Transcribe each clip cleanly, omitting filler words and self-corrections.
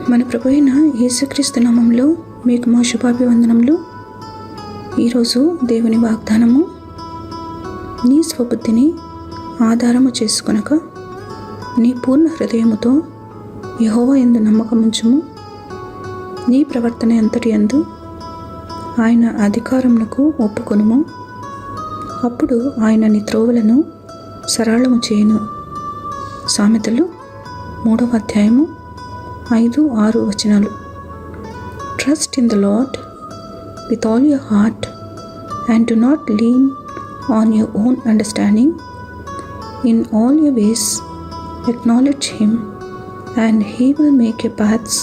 మన ప్రభు అయిన యేసుక్రీస్తు నామములో మీకు మా శుభాభివందనములు. ఈరోజు దేవుని వాగ్దానము, నీ స్వబుద్ధిని ఆధారము చేసుకొనక నీ పూర్ణ హృదయముతో యెహోవా యందు నమ్మకముంచుము. నీ ప్రవర్తన అంతటి యందు ఆయన అధికారమునకు ఒప్పుకొనుము. అప్పుడు ఆయన నీ త్రోవలను సరళము చేయును. సామెతలు 3వ అధ్యాయము 5-6 వచనాలు. Trust in the lord with all your heart and do not lean on your own understanding. In all your ways acknowledge him and he will make your paths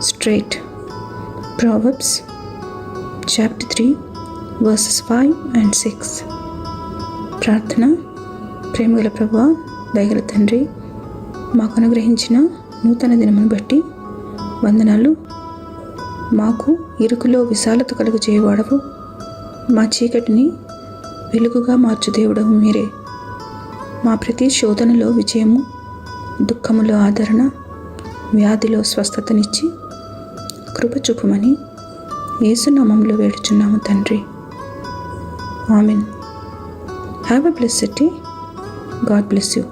straight. Proverbs chapter 3 verses 5 and 6. ప్రార్థన. ప్రేమగల ప్రభువా, దయగల తండ్రి, మాకు అనుగ్రహించిన నూతన దినమును బట్టి వందనాలు. మాకు ఇరుకులో విశాలత కలుగు చేయవాడవు, మా చీకటిని వెలుగుగా మార్చు దేవుడవు మీరే. మా ప్రతి శోధనలో విజయము, దుఃఖములో ఆదరణ, వ్యాధిలో స్వస్థతనిచ్చి కృప చూపుమని యేసు నామములో వేడుచున్నాము తండ్రి. Amen. Have a blessed day. God bless you.